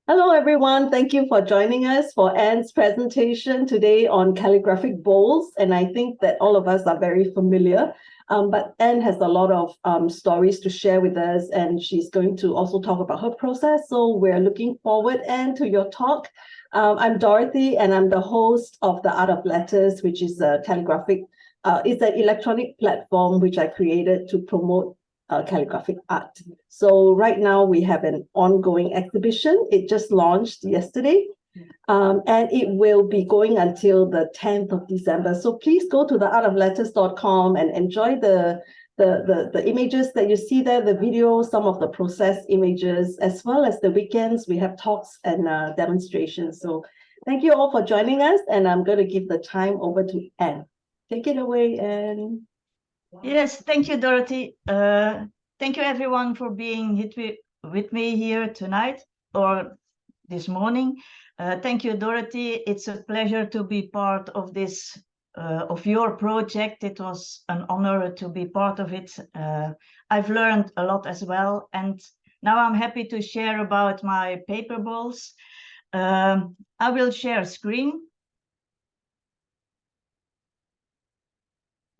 Hello, everyone. Thank you for joining us for Anne's presentation today on calligraphic bowls. And I think that all of us are very familiar, but Anne has a lot of stories to share with us, and she's going to also talk about her process. So we're looking forward, Anne, to your talk. I'm Dorothy, and I'm the host of the Art of Letters, which is a calligraphic, it's an electronic platform which I created to promote calligraphic art. So right now we have an ongoing exhibition. It just launched yesterday, and it will be going until the 10th of December. So please go to the artofletters.com and enjoy the images that you see there, the videos, some of the process images, as well as the weekends. We have talks and demonstrations. So thank you all for joining us, and I'm going to give the time over to Anne. Take it away, Anne. Yes, thank you, Dorothy. Thank you, everyone, for being with me here tonight or this morning. Thank you, Dorothy. It's a pleasure to be part of this, of your project. It was an honor to be part of it. I've learned a lot as well. And now I'm happy to share about my paper balls. I will share screen.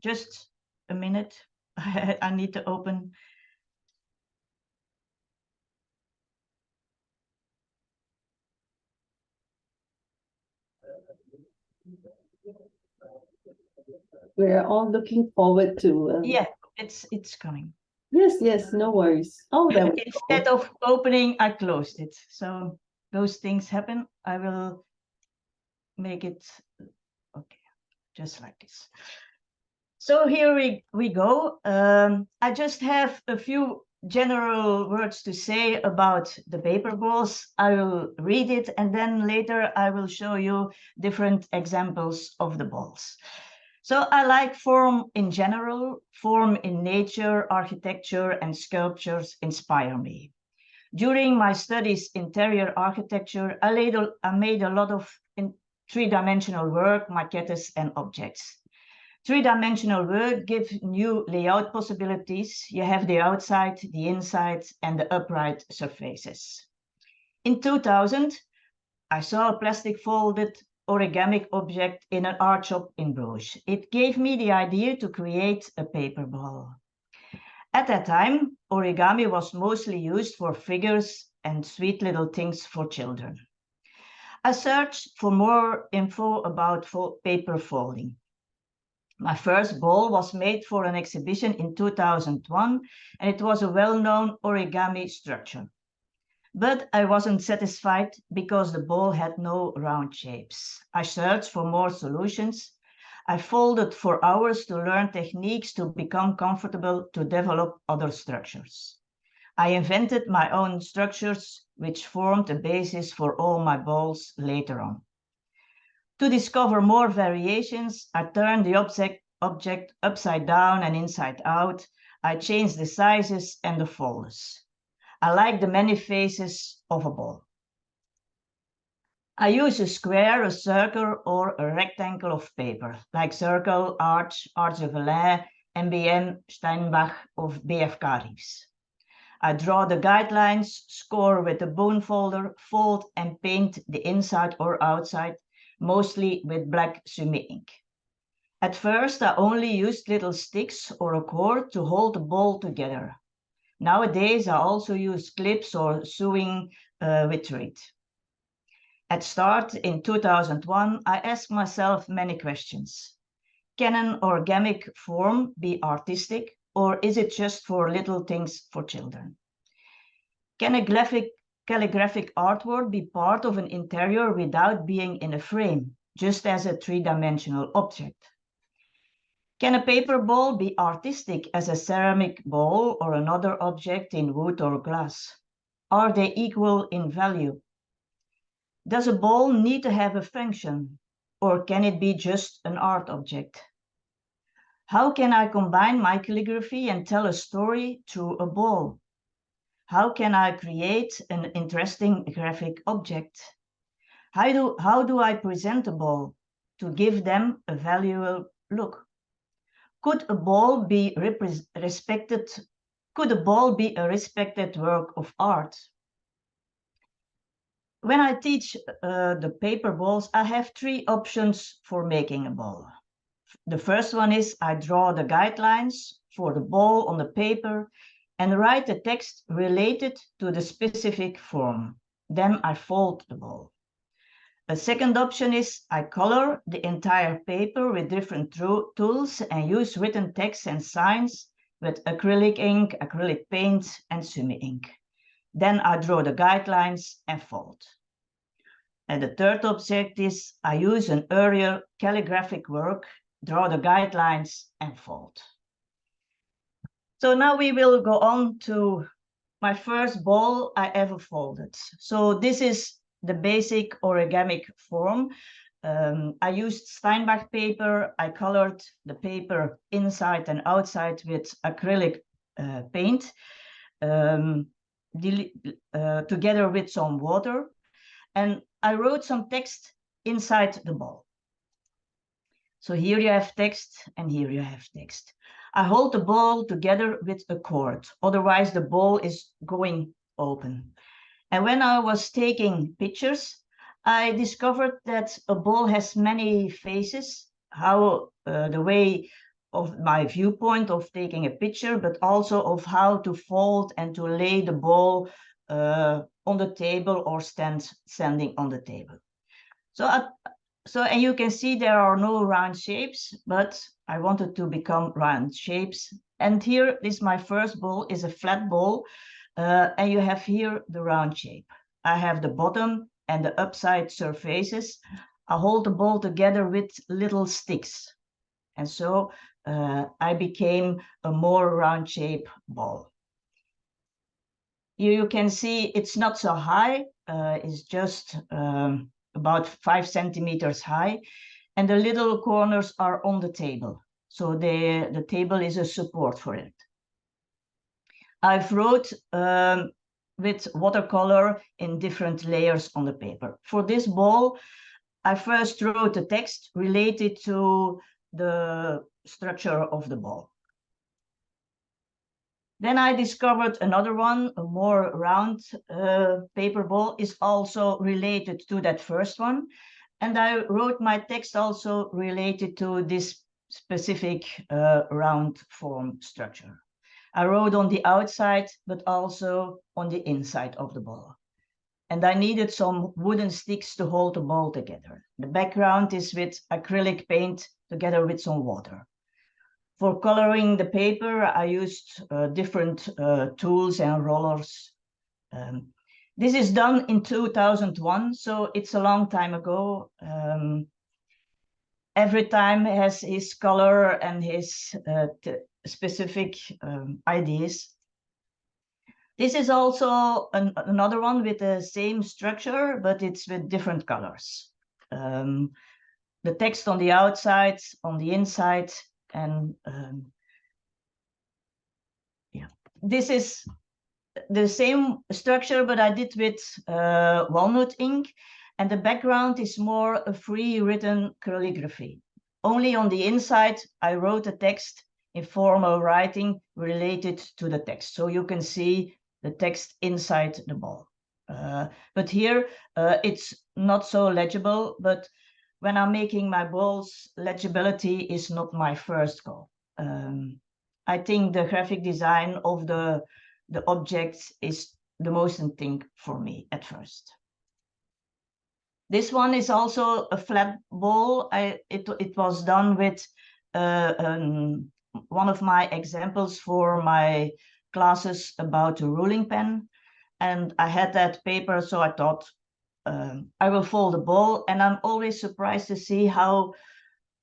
Just a minute. I need to open. We're all looking forward to. Yeah, it's coming. Yes, no worries. Oh, there we Instead go. of opening, I closed it. So those things happen. I will make it okay, just like this. So here we go. I just have a few general words to say about the paper balls. I will read it, and then later I will show you different examples of the balls. So I like form in general. Form in nature, architecture, and sculptures inspire me. During my studies in interior architecture, I made a lot of three-dimensional work, maquettes, and objects. Three-dimensional work gives new layout possibilities. You have the outside, the inside, and the upright surfaces. In 2000, I saw a plastic folded origami object in an art shop in Bruges. It gave me the idea to create a paper ball. At that time, origami was mostly used for figures and sweet little things for children. I searched for more info about paper folding. My first ball was made for an exhibition in 2001, and it was a well-known origami structure. But I wasn't satisfied because the ball had no round shapes. I searched for more solutions. I folded for hours to learn techniques to become comfortable to develop other structures. I invented my own structures, which formed a basis for all my balls later on. To discover more variations, I turned the object upside down and inside out. I changed the sizes and the folders. I like the many faces of a ball. I use a square, a circle, or a rectangle of paper, like circle, arch de Velin, MBM, Steinbach, or BFK Reeves. I draw the guidelines, score with the bone folder, fold and paint the inside or outside, mostly with black sumi ink. At first, I only used little sticks or a cord to hold the ball together. Nowadays, I also use clips or sewing with thread. At start, in 2001, I asked myself many questions. Can an organic form be artistic, or is it just for little things for children? Can a calligraphic artwork be part of an interior without being in a frame, just as a three-dimensional object? Can a paper ball be artistic as a ceramic bowl or another object in wood or glass? Are they equal in value? Does a ball need to have a function, or can it be just an art object? How can I combine my calligraphy and tell a story through a ball? How can I create an interesting graphic object? How do I present a ball to give them a valuable look? Could a ball be respected? Could a ball be a respected work of art? when I teach the paper balls, I have 3 options for making a ball. The first one is I draw the guidelines for the ball on the paper and write the text related to the specific form. Then I fold the ball. A second option is I color the entire paper with different tools and use written text and signs with acrylic ink, acrylic paint, and sumi ink. Then I draw the guidelines and fold. And the third object is I use an earlier calligraphic work, draw the guidelines, and fold. So now we will go on to my first ball I ever folded. So this is the basic origami form. I used Steinbach paper. I colored the paper inside and outside with acrylic paint, together with some water. And I wrote some text inside the ball. So here you have text and here you have text. I hold the ball together with a cord, otherwise the ball is going open. And when I was taking pictures, I discovered that a ball has many faces, how the way of my viewpoint of taking a picture, but also of how to fold and to lay the ball on the table or standing on the table. So and you can see there are no round shapes, but I wanted to become round shapes. And here is my first ball, is a flat ball. And you have here the round shape. I have the bottom and the upside surfaces. I hold the ball together with little sticks. And so I became a more round shape ball. Here you can see it's not so high. It's just about 5 centimeters high. And the little corners are on the table. So the table is a support for it. I've wrote with watercolor in different layers on the paper. For this ball, I first wrote the text related to the structure of the ball. Then I discovered another one, a more round paper ball is also related to that first one. And I wrote my text also related to this specific round form structure. I wrote on the outside, but also on the inside of the ball. And I needed some wooden sticks to hold the ball together. The background is with acrylic paint together with some water. For coloring the paper, I used different tools and rollers. This is done in 2001, so it's a long time ago. Every time has his color and his specific ideas. This is also another one with the same structure, but it's with different colors. The text on the outside, on the inside, and yeah, this is the same structure, but I did with walnut ink, and the background is more a free written calligraphy. Only on the inside, I wrote a text in formal writing related to the text. So you can see the text inside the ball. But here, it's not so legible, but when I'm making my balls, legibility is not my first goal. I think the graphic design of the objects is the most important thing for me at first. This one is also a flat ball. It was done with one of my examples for my classes about a ruling pen. And I had that paper, so I thought I will fold the ball. And I'm always surprised to see how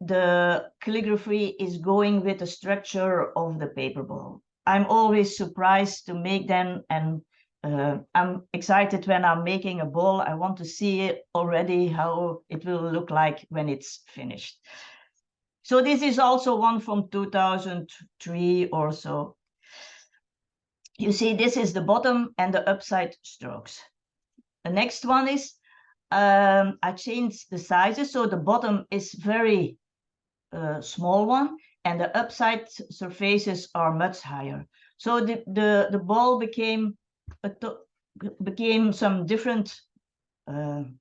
the calligraphy is going with the structure of the paper ball. I'm always surprised to make them, and I'm excited when I'm making a ball. I want to see it already, how it will look like when it's finished. So this is also one from 2003 or so. You see, this is the bottom and the upside strokes. The next one is, I changed the sizes. So the bottom is very small one, and the upside surfaces are much higher. So the ball became some different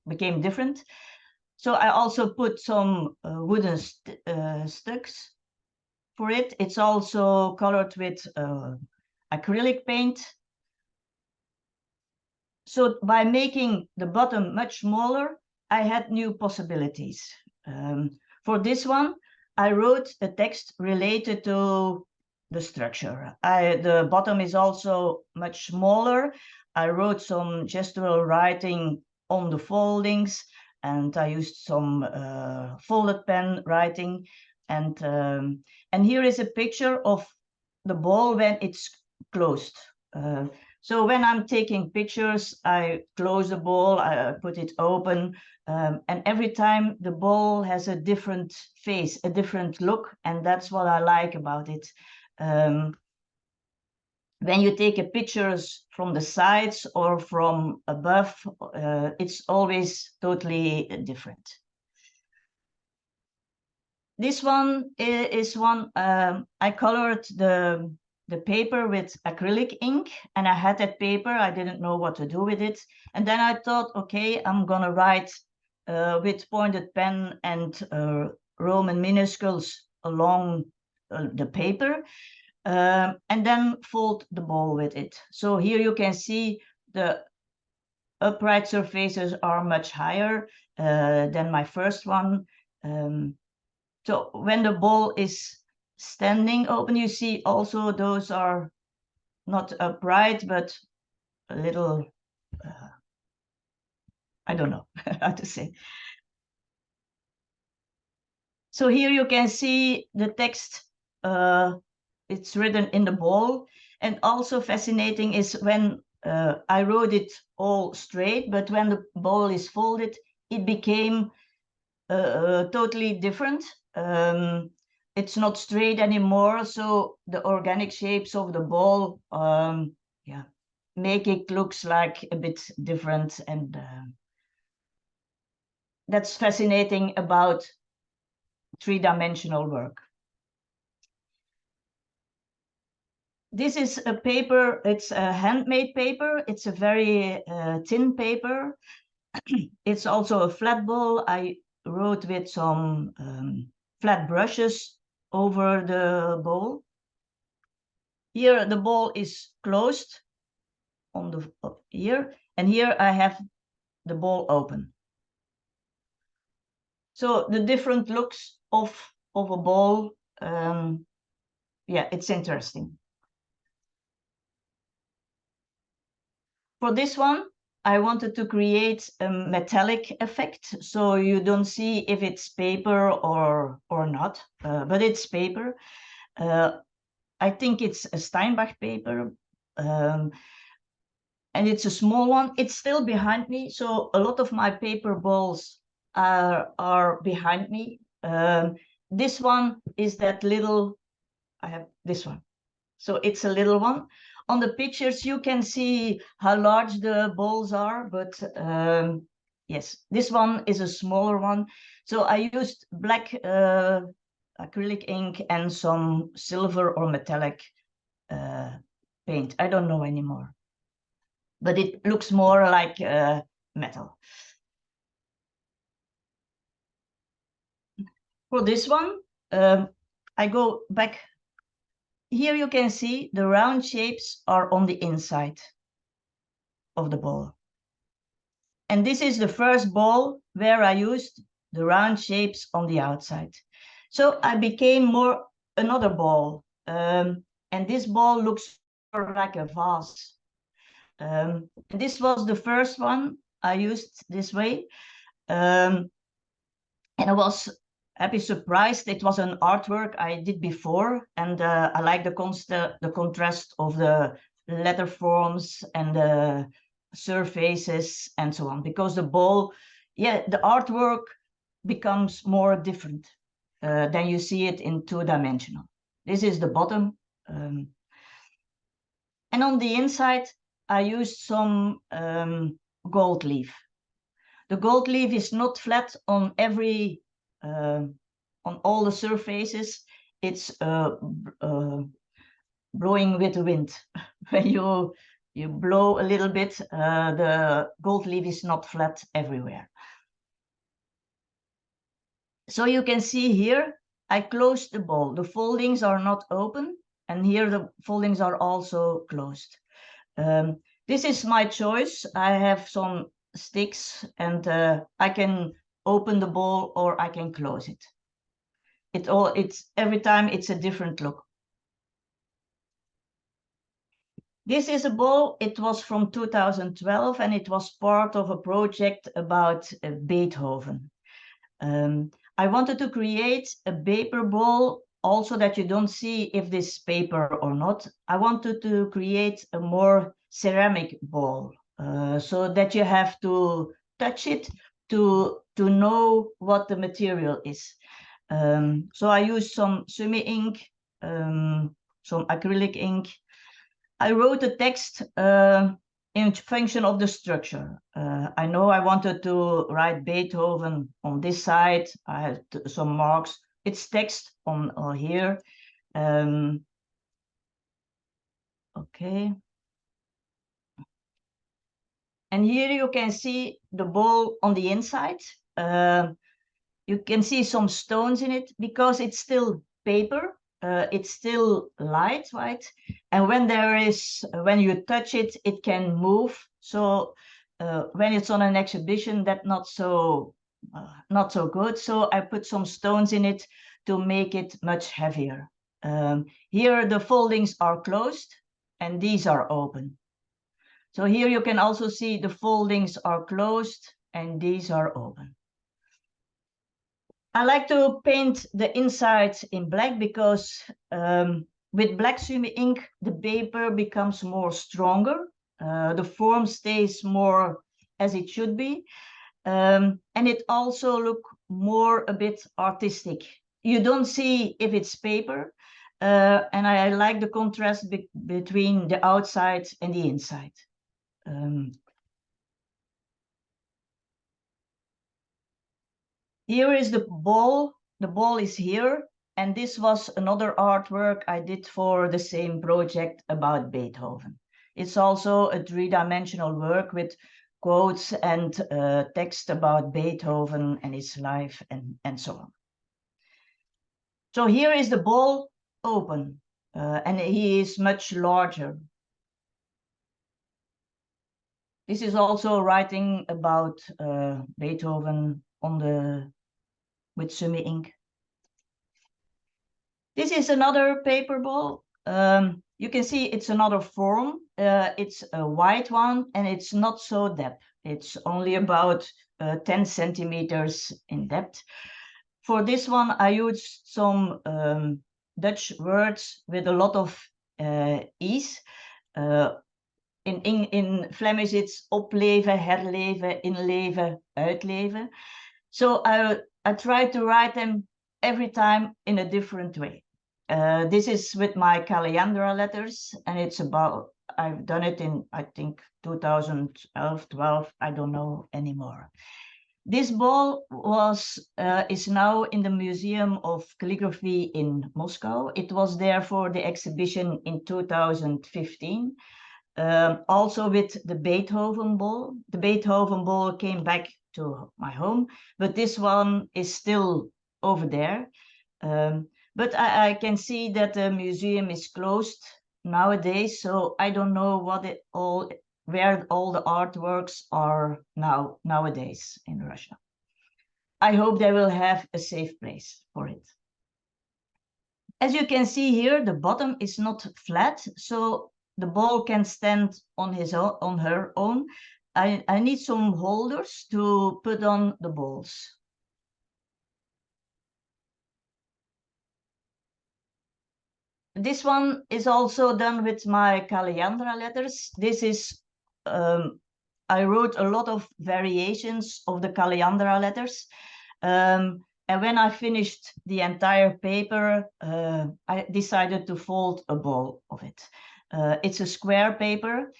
became different. So I also put some wooden sticks for it. It's also colored with acrylic paint. So by making the bottom much smaller, I had new possibilities. For this one, I wrote a text related to the structure. The bottom is also much smaller. I wrote some gestural writing on the foldings, and I used some folded pen writing. And here is a picture of the ball when it's closed. So when I'm taking pictures, I close the ball, I put it open, and every time the ball has a different face, a different look, and that's what I like about it. When you take a pictures from the sides or from above, it's always totally different. This one is one, I colored the paper with acrylic ink, and I had that paper. I didn't know what to do with it. And then I thought, okay, I'm gonna write with pointed pen and Roman minuscules along the paper, and then fold the ball with it. So here you can see the upright surfaces are much higher than my first one. So when the ball is standing open, you see also those are not upright, but a little, I don't know how to say. So here you can see the text, it's written in the ball. And also fascinating is when I wrote it all straight, but when the ball is folded, it became totally different. It's not straight anymore, so the organic shapes of the ball, yeah, make it looks like a bit different, and that's fascinating about three-dimensional work. This is a paper, it's a handmade paper. It's a very thin paper. It's also a flat ball. I wrote with some flat brushes over the ball. Here the ball is closed on the here, and here I have the ball open. So the different looks of a ball, yeah, it's interesting. For this one, I wanted to create a metallic effect, so you don't see if it's paper or not, but it's paper. I think it's a Steinbach paper, and it's a small one. It's still behind me, so a lot of my paper balls are behind me. This one is that little, I have this one. So it's a little one. On the pictures, you can see how large the balls are, but yes, this one is a smaller one. So I used black acrylic ink and some silver or metallic paint. I don't know anymore, but it looks more like metal. For this one, I go back. Here you can see the round shapes are on the inside of the ball. And this is the first ball where I used the round shapes on the outside. So I became more another ball. And this ball looks more like a vase. And this was the first one I used this way. And I was happy surprised. It was an artwork I did before, and I like the contrast of the letter forms and the surfaces and so on, because the ball, yeah, the artwork becomes more different than you see it in two-dimensional. This is the bottom. And on the inside, I used some gold leaf. The gold leaf is not flat on every on all the surfaces. It's blowing with the wind when you you blow a little bit, the gold leaf is not flat everywhere. So you can see here, I closed the bowl. The foldings are not open, and here the foldings are also closed. This is my choice. I have some sticks, and I can open the bowl or I can close it. It's every time it's a different look. This is a bowl. It was from 2012, and it was part of a project about Beethoven. I wanted to create a paper bowl also that you don't see if this paper or not. I wanted to create a more ceramic bowl, so that you have to touch it to know what the material is. So I used some semi ink, some acrylic ink. I wrote a text in function of the structure. I know I wanted to write Beethoven on this side. I had some marks. It's text on here. Okay. And here you can see the bowl on the inside. You can see some stones in it because it's still paper. It's still light, right? And when you touch it, it can move. So when it's on an exhibition, that's not so good. So I put some stones in it to make it much heavier. Here the foldings are closed and these are open. So here you can also see the foldings are closed and these are open. I like to paint the inside in black because with black sumi ink, the paper becomes more stronger. The form stays more as it should be. And it also looks more a bit artistic. You don't see if it's paper. And I like the contrast between the outside and the inside. Here is the ball. The ball is here. And this was another artwork I did for the same project about Beethoven. It's also a three-dimensional work with quotes and text about Beethoven and his life and so on. So here is the ball open, and he is much larger. This is also writing about Beethoven with sumi ink. This is another paper ball. You can see it's another form. It's a white one and it's not so depth. It's only about 10 centimeters in depth. For this one, I used some Dutch words with a lot of e's. In Flemish, it's opleven, herleven, inleven, uitleven. So I try to write them every time in a different way. This is with my Calliandra letters, and it's about, I've done it in, I think, 2011, 12, I don't know anymore. This ball is now in the Museum of Calligraphy in Moscow. It was there for the exhibition in 2015. Also with the Beethoven ball. The Beethoven ball came back to my home, but this one is still over there. But I can see that the museum is closed nowadays, so I don't know where all the artworks are nowadays in Russia. I hope they will have a safe place for it. As you can see here, the bottom is not flat, so the ball can stand on her own. I need some holders to put on the balls. This one is also done with my Calliandra letters. This is, I wrote a lot of variations of the Calliandra letters. And when I finished the entire paper, I decided to fold a ball of it. It's a square paper.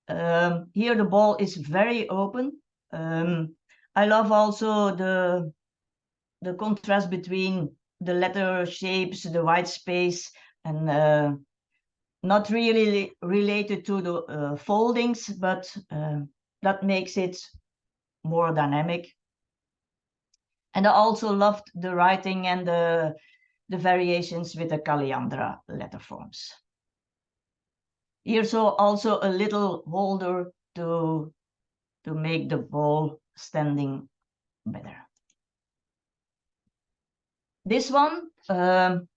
Here the ball is very open. I love also the contrast between the letter shapes, the white space, and not really related to the foldings, but that makes it more dynamic. And I also loved the writing and the variations with the Calliandra letter forms. Here's also a little holder to make the ball standing better. This one,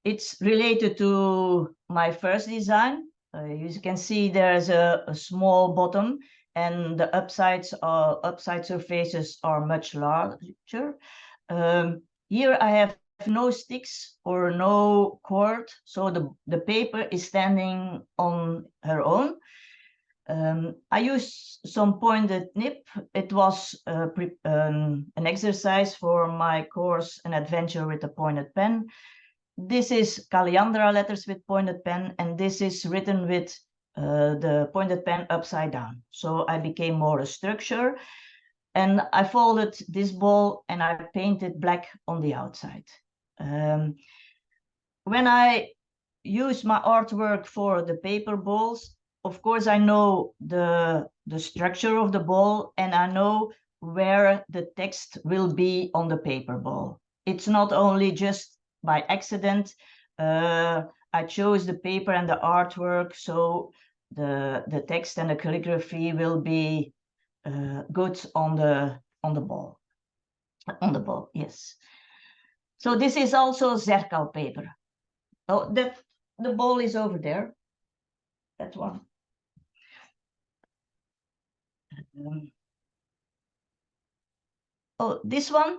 it's related to my first design. You can see there's a small bottom, and the upside surfaces are much larger. Here I have no sticks or no cord, so the paper is standing on her own. I used some pointed nib. It was an exercise for my course, An Adventure with a Pointed Pen. This is Calliandra letters with pointed pen, and this is written with the pointed pen upside down. So I became more a structure, and I folded this ball and I painted black on the outside. When I use my artwork for the paper balls, of course, I know the structure of the ball, and I know where the text will be on the paper ball. It's not only just by accident. I chose the paper and the artwork, so the text and the calligraphy will be good on the ball. On the ball, yes. So this is also Zerkal paper. Oh, the ball is over there. That one. Oh, this one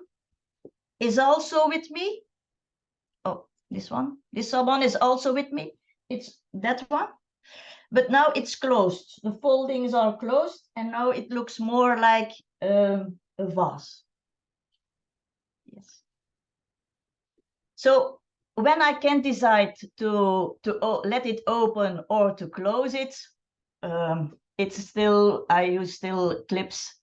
is also with me. Oh, this one is also with me. It's that one, but now it's closed. The foldings are closed, and now it looks more like a vase. Yes. So when I can decide to let it open or to close it, it's still, I use still clips.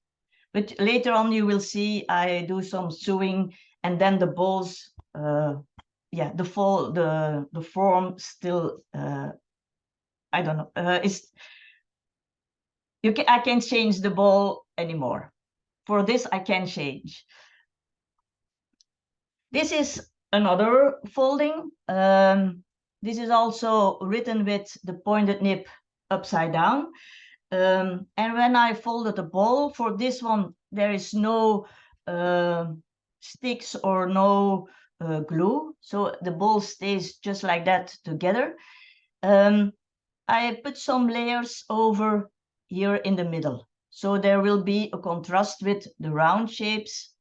But later on, you will see I do some sewing, and then the balls, yeah, the form still, I don't know, I can't change the ball anymore. For this, I can change. This is another folding. This is also written with the pointed nib upside down. And when I folded the ball, for this one, there is no sticks or no glue. So the ball stays just like that together. I put some layers over here in the middle. So there will be a contrast with the round shapes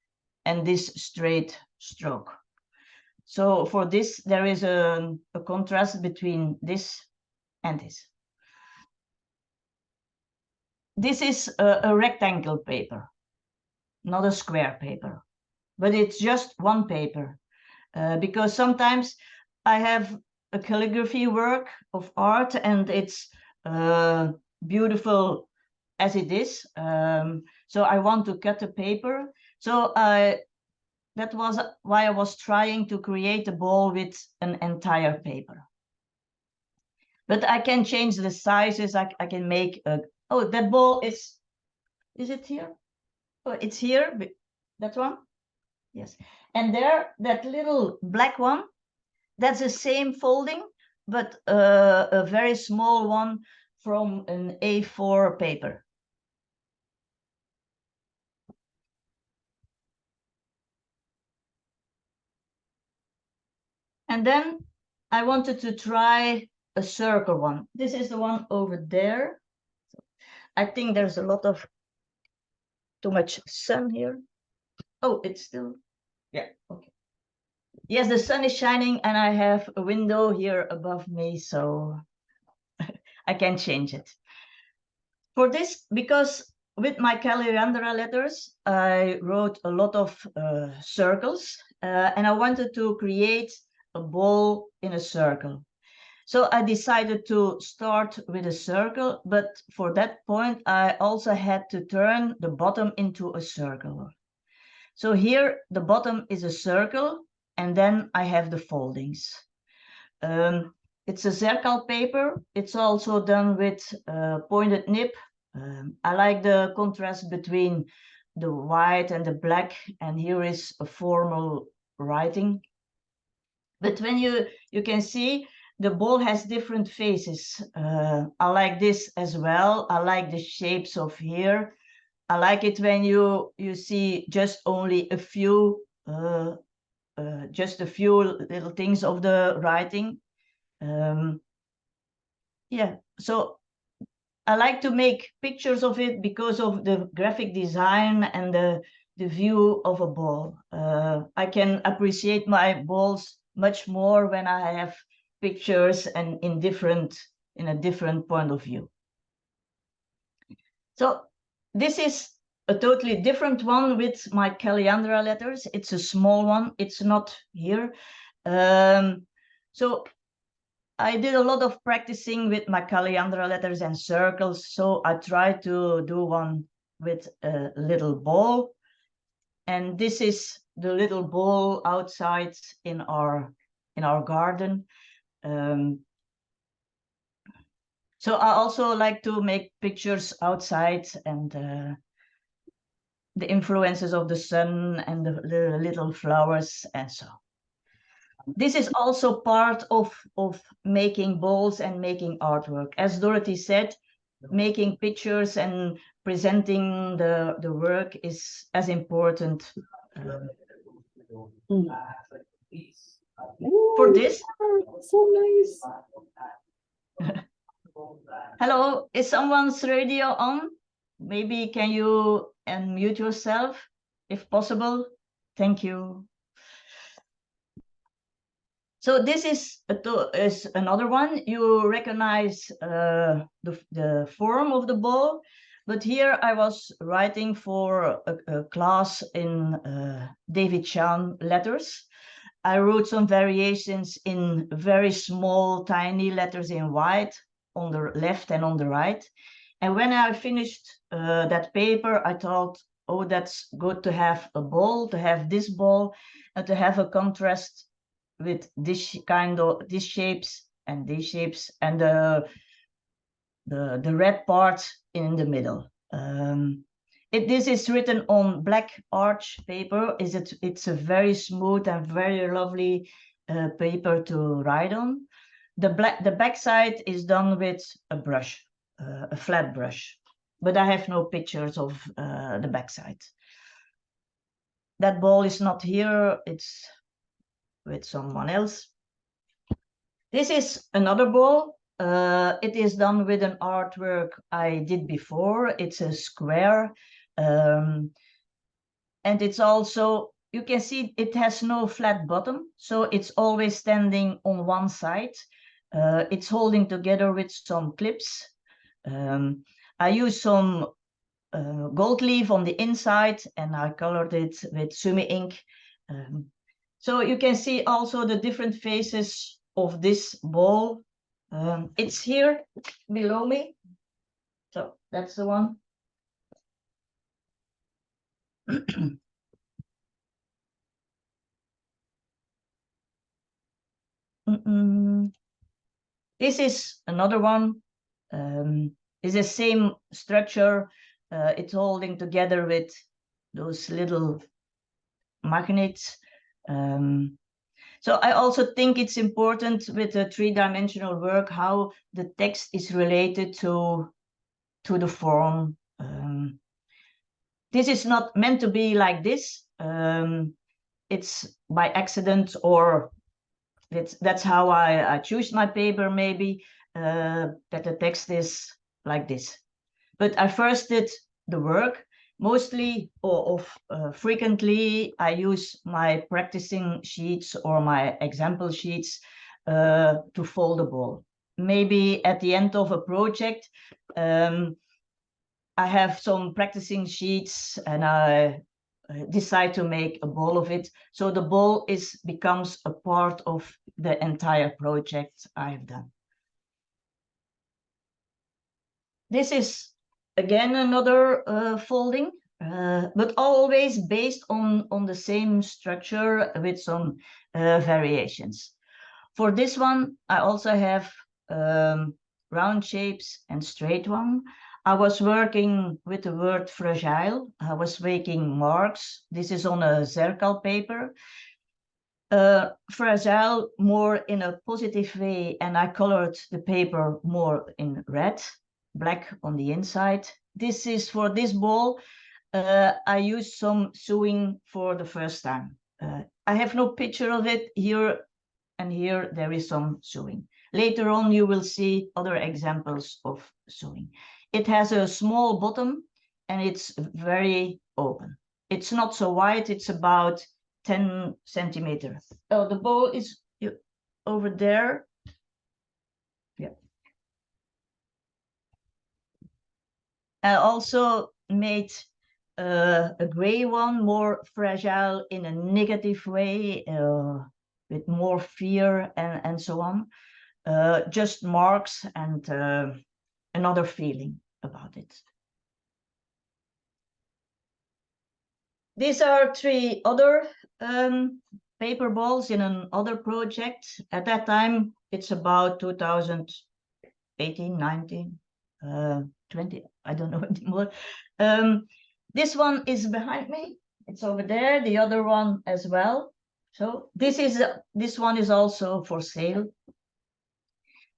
and this straight stroke. So for this, there is a contrast between this and this. This is a rectangle paper, not a square paper, but it's just one paper. Because sometimes I have a calligraphy work of art, and it's beautiful as it is. So I want to cut the paper. So that was why I was trying to create a ball with an entire paper. But I can change the sizes. I can make a, oh, that ball is it here? Oh, it's here, that one? Yes. And there, that little black one, that's the same folding, but a very small one from an A4 paper. And then I wanted to try a circle one. This is the one over there. I think there's a lot of too much sun here. Oh, it's still, yeah, okay. Yes, the sun is shining, and I have a window here above me, so I can change it. For this, because with my Calligraphic letters, I wrote a lot of circles, and I wanted to create a ball in a circle. So I decided to start with a circle, but for that point, I also had to turn the bottom into a circle. So here, the bottom is a circle, and then I have the foldings. It's a zerkal paper. It's also done with pointed nib. I like the contrast between the white and the black, and here is a formal writing. But when you can see the ball has different faces. I like this as well. I like the shapes of here. I like it when you see just only a few little things of the writing. Yeah, so I like to make pictures of it because of the graphic design and the view of a ball. I can appreciate my balls much more when I have pictures and in a different point of view. So this is a totally different one with my Calliandra letters. It's a small one. It's not here. So I did a lot of practicing with my Calliandra letters and circles. So I tried to do one with a little ball. And this is the little ball outside in our garden. So I also like to make pictures outside and the influences of the sun and the little flowers and so. This is also part of making balls and making artwork. As Dorothy said, making pictures and presenting the work is as important for this. So nice. Hello, is someone's radio on? Maybe can you unmute yourself if possible? Thank you. So this is another one. You recognize the form of the ball, but here I was writing for a class in David Chan letters. I wrote some variations in very small, tiny letters in white on the left and on the right. And when I finished that paper, I thought, oh, that's good to have a ball, to have this ball, and to have a contrast with this kind of these shapes and these shapes and the red part in the middle. This is written on black arch paper. It's a very smooth and very lovely paper to write on. The back side is done with a brush, a flat brush, but I have no pictures of the back side. That ball is not here. It's with someone else. This is another ball. It is done with an artwork I did before. It's a square. And it's also, you can see it has no flat bottom. So it's always standing on one side. It's holding together with some clips. I use some gold leaf on the inside and I colored it with sumi ink. So you can see also the different faces of this ball. It's here below me. So that's the one. This is another one. It's the same structure. It's holding together with those little magnets. So I also think it's important with the three-dimensional work how the text is related to the form. This is not meant to be like this. It's by accident, or that's how I choose my paper, maybe, that the text is like this. But I first did the work. Mostly or frequently, I use my practicing sheets or my example sheets to fold the ball. Maybe at the end of a project, I have some practicing sheets and I decide to make a ball of it. So the ball becomes a part of the entire project I've done. This is again another folding, but always based on the same structure with some variations. For this one, I also have round shapes and straight one. I was working with the word fragile. I was making marks. This is on a Zerkal paper. Fragile more in a positive way, and I colored the paper more in red, black on the inside. This is for this ball. I used some sewing for the first time. I have no picture of it here, and here there is some sewing. Later on, you will see other examples of sewing. It has a small bottom and it's very open. It's not so wide, it's about 10 centimeters. Oh, the bow is over there. Yeah. I also made a gray one, more fragile in a negative way, with more fear and so on. Just marks and another feeling about it. These are 3 other paper balls in another project. At that time, it's about 2018, 19, 20, I don't know anymore. This one is behind me. It's over there, the other one as well. So this one is also for sale.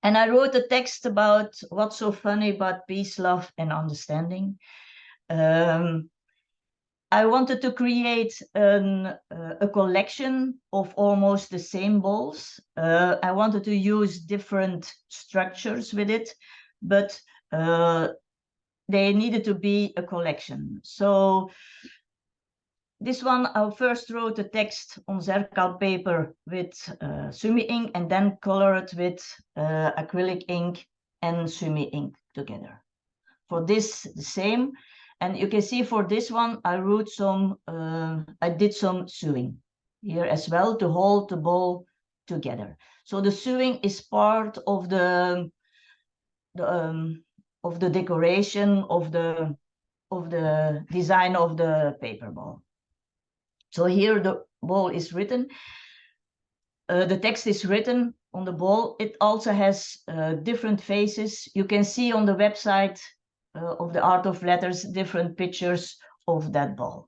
And I wrote a text about what's so funny about peace, love, and understanding. I wanted to create a collection of almost the same balls. I wanted to use different structures with it, but they needed to be a collection. So this one, I first wrote a text on Zerkal paper with Sumi ink, and then colored with acrylic ink and Sumi ink together. For this, the same. And you can see for this one, I wrote some, I did some sewing here as well to hold the ball together. So the sewing is part of the decoration of the design of the paper ball. So here the ball is written. The text is written on the ball. It also has different faces. You can see on the website of the Art of Letters different pictures of that ball.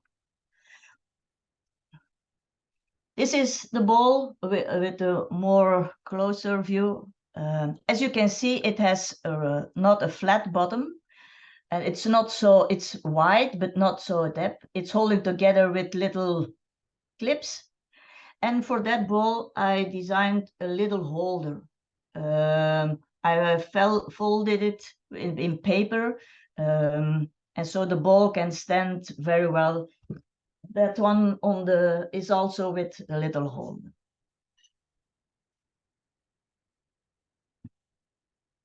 This is the ball with a more closer view. As you can see, it has not a flat bottom, and it's wide but not so deep. It's holding together with little clips. And for that ball, I designed a little holder. I folded it in paper, and so the ball can stand very well. That one is also with a little holder.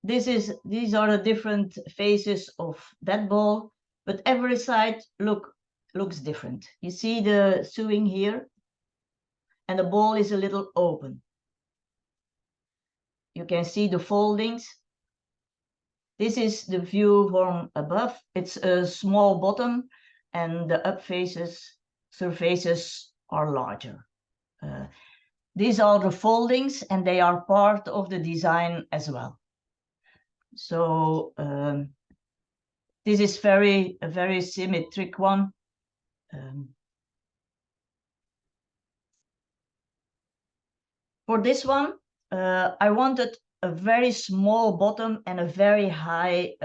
These are the different faces of that ball, but every side looks different. You see the sewing here, and the ball is a little open. You can see the foldings. This is the view from above. It's a small bottom, and the up surfaces are larger. These are the foldings, and they are part of the design as well. So this is a very symmetric one. For this one, I wanted a very small bottom and a very high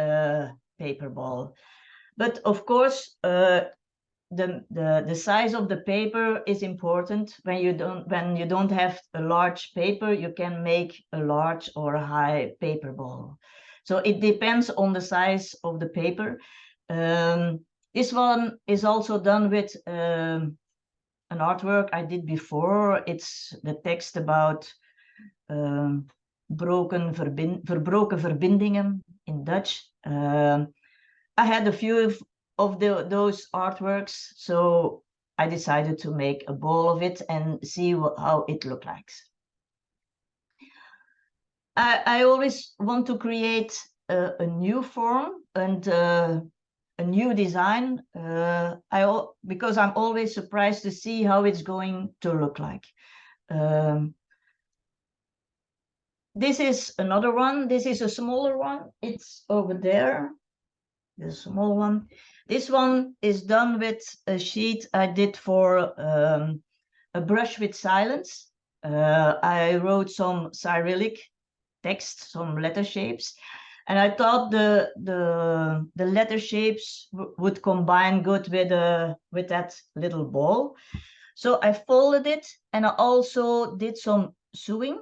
paper ball. But of course, the size of the paper is important. When you don't have a large paper, you can make a large or a high paper ball. So it depends on the size of the paper. This one is also done with an artwork I did before. It's the text about verbroken verbindingen in Dutch. I had a few of those artworks, so I decided to make a ball of it and see how it looked like. I always want to create a new form and a new design, because I'm always surprised to see how it's going to look like. This is another one. This is a smaller one. It's over there. The small one. This one is done with a sheet I did for a brush with silence. I wrote some Cyrillic text, some letter shapes, and I thought the letter shapes would combine good with that little ball. So I folded it, and I also did some sewing.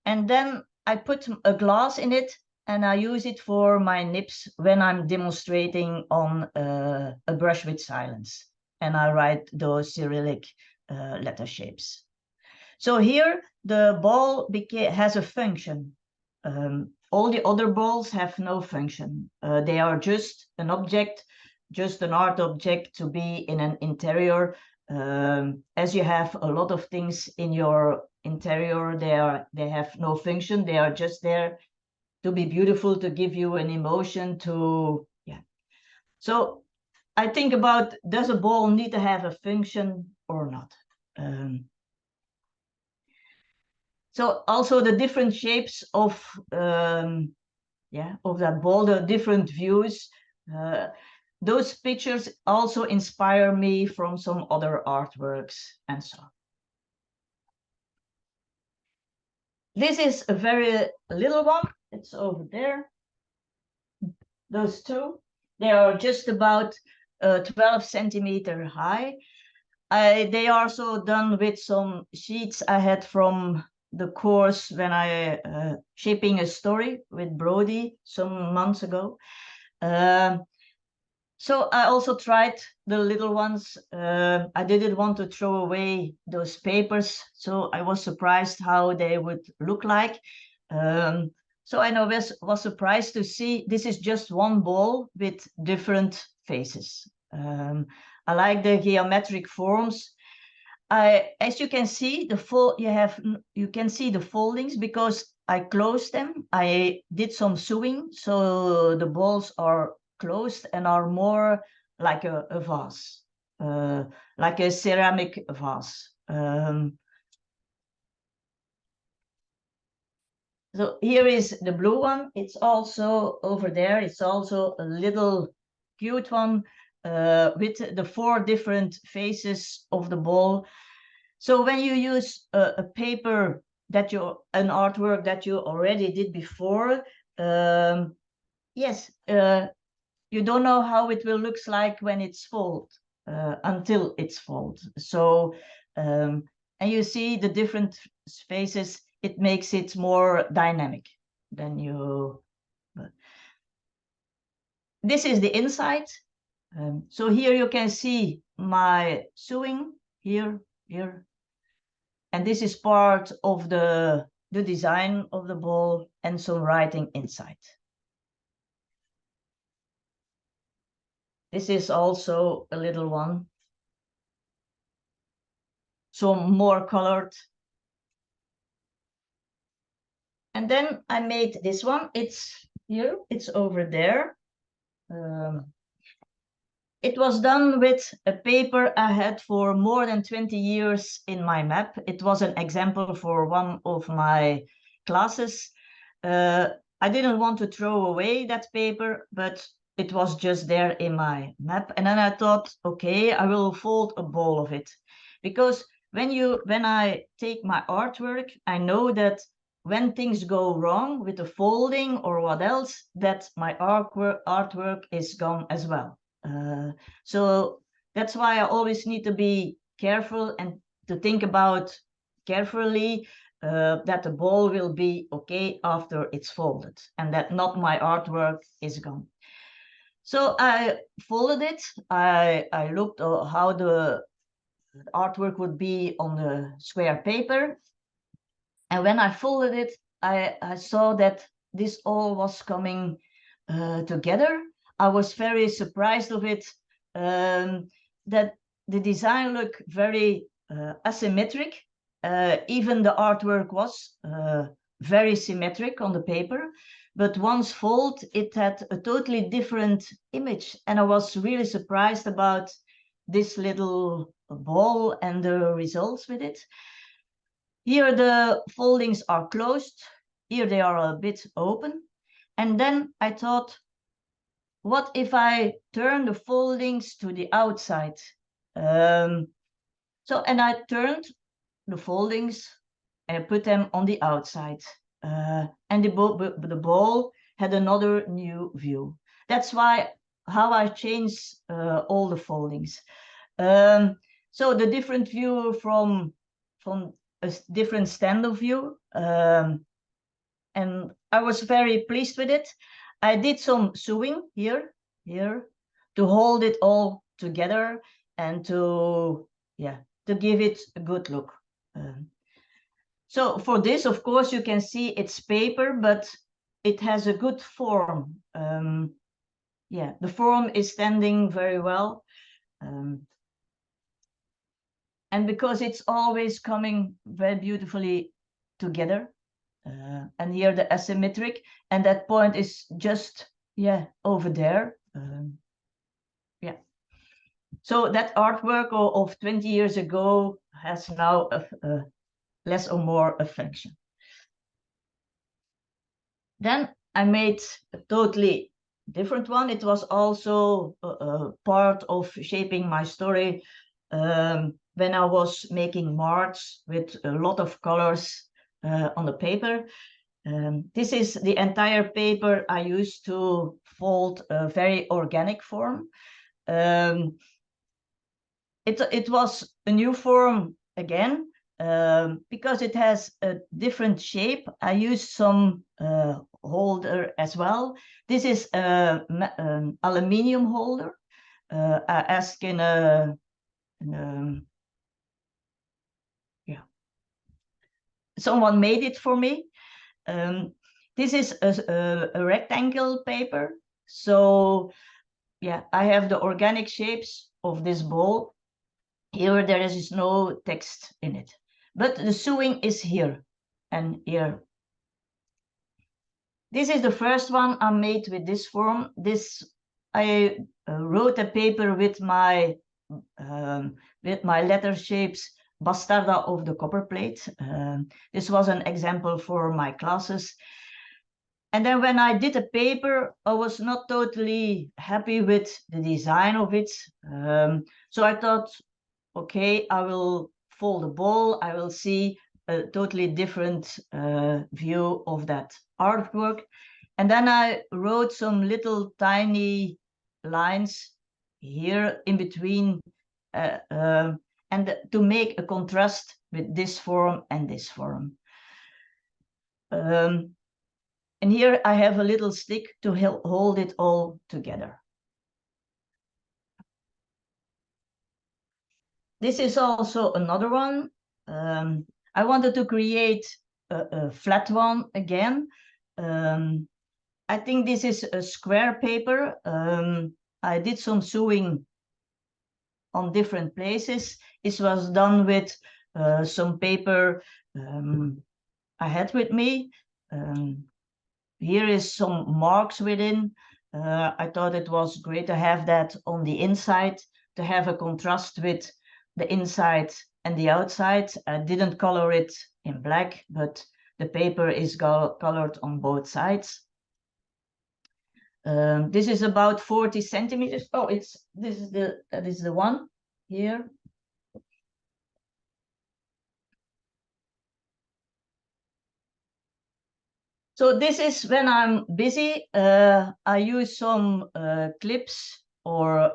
And then I put a glass in it, and I use it for my nips when I'm demonstrating on a brush with silence. And I write those Cyrillic letter shapes. So here the ball has a function. All the other balls have no function. They are just an object, just an art object to be in an interior. As you have a lot of things in your interior, they have no function. They are just there to be beautiful, to give you an emotion, to, yeah. So I think about, does a ball need to have a function or not? So also the different shapes of that ball, the different views. Those pictures also inspire me from some other artworks and so on. This is a very little one. It's over there. Those two, they are just about 12 centimeter high. They are also done with some sheets I had from the course when I shaping a story with Brody some months ago. So I also tried the little ones. I didn't want to throw away those papers, so I was surprised how they would look like. So I was surprised to see this is just one ball with different faces. I like the geometric forms. As you can see, you can see the foldings because I closed them. I did some sewing, so the balls are closed and are more like a vase, like a ceramic vase. So here is the blue one. It's also over there. It's also a little cute one with the 4 different faces of the ball. So when you use a paper an artwork that you already did before, yes, you don't know how it will look like when it's folded until it's folded. So, and you see the different spaces, it makes it more dynamic than you. This is the inside. So here you can see my sewing here. And this is part of the design of the ball and some writing inside. This is also a little one. Some more colored. And then I made this one. It's here, it's over there. It was done with a paper I had for more than 20 years in my map. It was an example for one of my classes. I didn't want to throw away that paper, but it was just there in my map. And then I thought, okay, I will fold a ball of it. Because when I take my artwork, I know that when things go wrong with the folding or what else, that my artwork is gone as well. So that's why I always need to be careful and to think about carefully that the ball will be okay after it's folded and that not my artwork is gone. So I folded it. I looked at how the artwork would be on the square paper. And when I folded it, I saw that this all was coming together. I was very surprised of it, that the design looked very asymmetric. Even the artwork was very symmetric on the paper, but once folded, it had a totally different image. And I was really surprised about this little ball and the results with it. Here the foldings are closed. Here they are a bit open. And then I thought, what if I turn the foldings to the outside? And I turned the foldings and I put them on the outside. And the ball had another new view. That's how I changed all the foldings. So the different view from a different stand of view. And I was very pleased with it. I did some sewing here, to hold it all together and to give it a good look. So for this, of course, you can see it's paper, but it has a good form. The form is standing very well. And because it's always coming very beautifully together. And here the asymmetric, and that point is just over there. So that artwork of 20 years ago has now a less or more a function. Then I made a totally different one. It was also a part of shaping my story when I was making marks with a lot of colors on the paper. This is the entire paper I used to fold a very organic form. It was a new form again, because it has a different shape. I used some holder as well. This is an aluminium holder. I asked someone made it for me. This is a rectangle paper. So I have the organic shapes of this ball. Here there is no text in it, but the sewing is here and here. This is the first one I made with this form. I wrote a paper with my letter shapes, Bastarda of the copper plate. This was an example for my classes. And then when I did a paper, I was not totally happy with the design of it. So I thought, okay, I will fold a ball. I will see a totally different view of that artwork. And then I wrote some little tiny lines here in between, and to make a contrast with this form and this form. And here I have a little stick to hold it all together. This is also another one. I wanted to create a flat one again. I think this is a square paper. I did some sewing on different places. This was done with some paper I had with me. Here is some marks within. I thought it was great to have that on the inside, to have a contrast with the inside and the outside. I didn't color it in black, but the paper is colored on both sides. This is about 40 centimeters. Oh, that is the one here. So this is when I'm busy. I use some clips or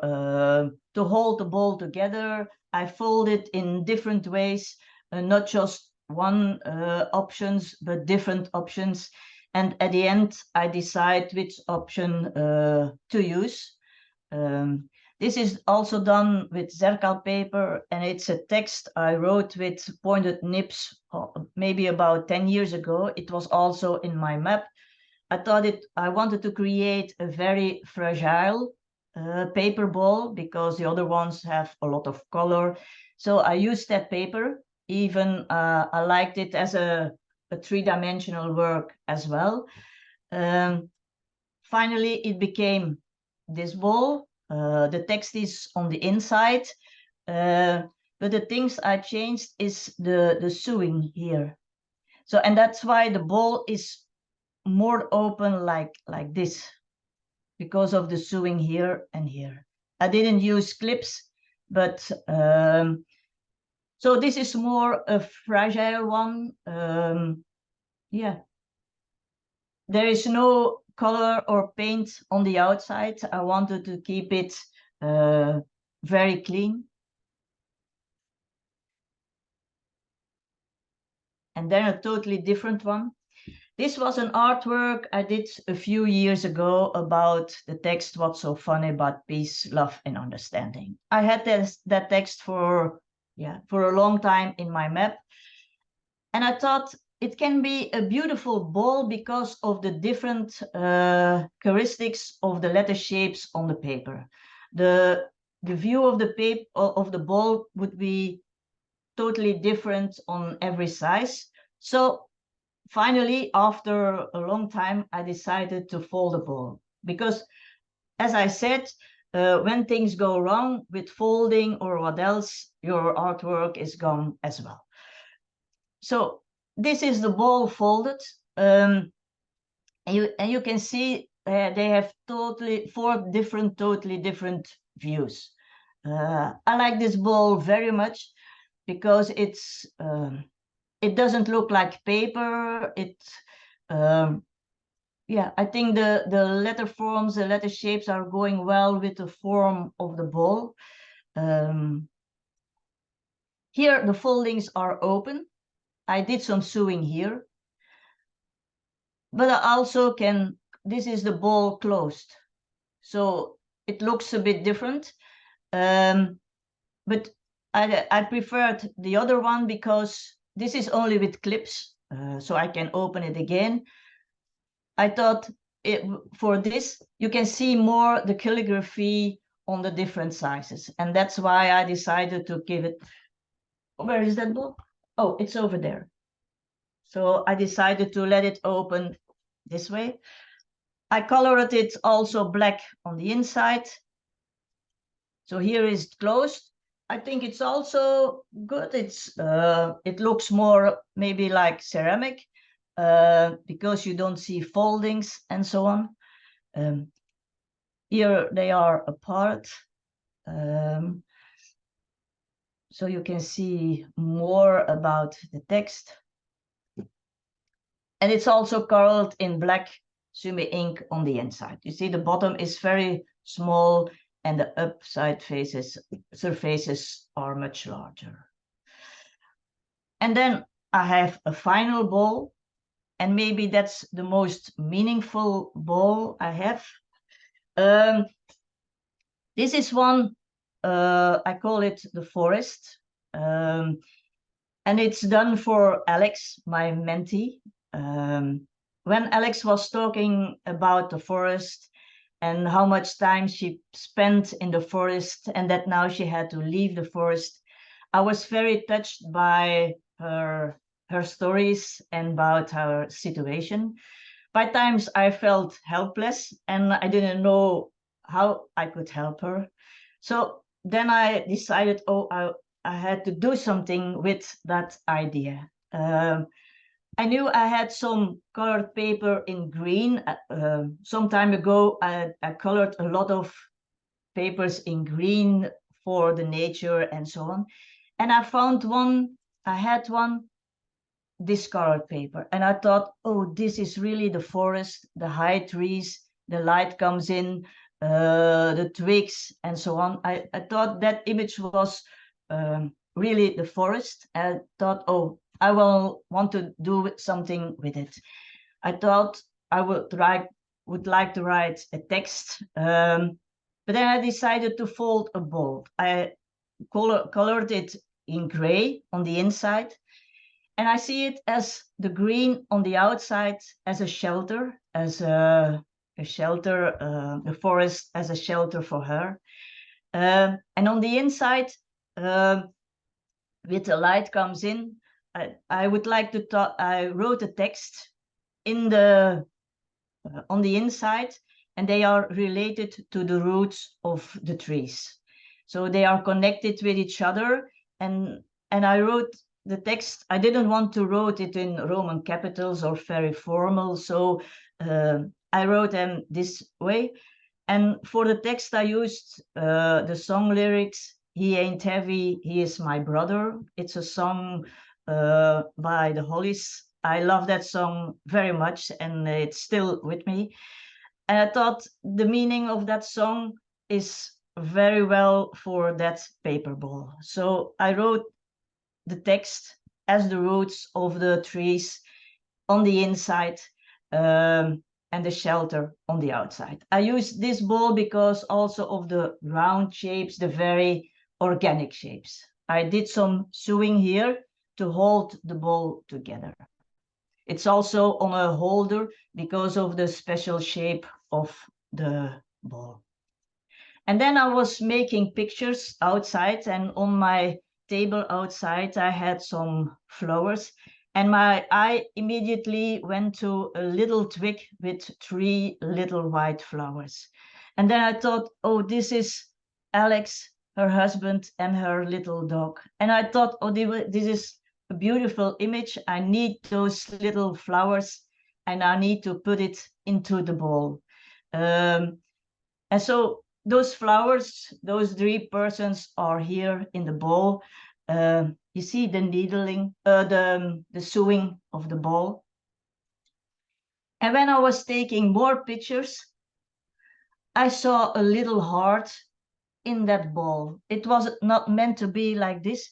to hold the ball together. I fold it in different ways, not just one options, but different options. And at the end, I decide which option to use. This is also done with Zerkal paper, and it's a text I wrote with pointed nibs maybe about 10 years ago. It was also in my map. I wanted to create a very fragile paper ball because the other ones have a lot of color. So I used that paper. Even I liked it as a three-dimensional work as well. Finally, it became this ball. The text is on the inside. but the things I changed is the sewing here. So, and that's why the ball is more open like this, because of the sewing here and here. I didn't use clips, but so this is more a fragile one. Yeah, there is no color or paint on the outside. I wanted to keep it very clean. And then a totally different one. This was an artwork I did a few years ago about the text, "What's so funny about peace, love, and understanding." I had that text for a long time in my map. And I thought it can be a beautiful ball because of the different characteristics of the letter shapes on the paper. The view of the paper of the ball would be totally different on every size. So finally, after a long time, I decided to fold the ball, because, as I said, when things go wrong with folding or what else, your artwork is gone as well. So this is the ball folded, and you can see they have four totally different views. I like this ball very much because it doesn't look like paper. I think the letter forms, the letter shapes are going well with the form of the ball. Here the foldings are open. I did some sewing here, but I also this is the ball closed, so it looks a bit different. But I preferred the other one because this is only with clips, so I can open it again. I thought for this, you can see more the calligraphy on the different sizes. And that's why I decided to give it. Where is that book? Oh, it's over there. So I decided to let it open this way. I colored it also black on the inside. So here is closed. I think it's also good. It looks more maybe like ceramic because you don't see foldings and so on. Here they are apart. So you can see more about the text. And it's also colored in black sumi ink on the inside. You see the bottom is very small and the upside surfaces are much larger. And then I have a final ball, and maybe that's the most meaningful ball I have. This is one, I call it the forest. And it's done for Alex, my mentee. When Alex was talking about the forest and how much time she spent in the forest and that now she had to leave the forest, I was very touched by her stories and about her situation. By times I felt helpless and I didn't know how I could help her. So then I decided, I had to do something with that idea. I knew I had some colored paper in green. Some time ago, I colored a lot of papers in green for the nature and so on. And I found one, I had one, this colored paper. And I thought, oh, this is really the forest, the high trees, the light comes in, the twigs and so on. I thought that image was really the forest. I thought, oh, I will want to do something with it. I thought I would like to write a text, but then I decided to fold a ball. I colored it in gray on the inside, and I see it as the green on the outside as a shelter, as a shelter, the forest as a shelter for her. And on the inside, with the light comes in, I would like to talk. I wrote a text in the on the inside, and they are related to the roots of the trees. So they are connected with each other, and I wrote the text. I didn't want to write it in Roman capitals or very formal, so I wrote them this way. And for the text, I used the song lyrics, "He ain't heavy, he is my brother." It's a song by the Hollies. I love that song very much, and it's still with me. And I thought the meaning of that song is very well for that paper ball. So I wrote the text as the roots of the trees on the inside, and the shelter on the outside. I use this ball because also of the round shapes, the very organic shapes. I did some sewing here to hold the ball together. It's also on a holder because of the special shape of the ball. And then I was making pictures outside, and on my table outside I had some flowers, and my eye immediately went to a little twig with 3 little white flowers. And then I thought, oh, this is Alex, her husband, and her little dog. And I thought, oh, this is a beautiful image. I need those little flowers, and I need to put it into the bowl. And so those flowers, those 3 persons are here in the bowl. You see the needling, the sewing of the ball. And when I was taking more pictures, I saw a little heart in that ball. It was not meant to be like this,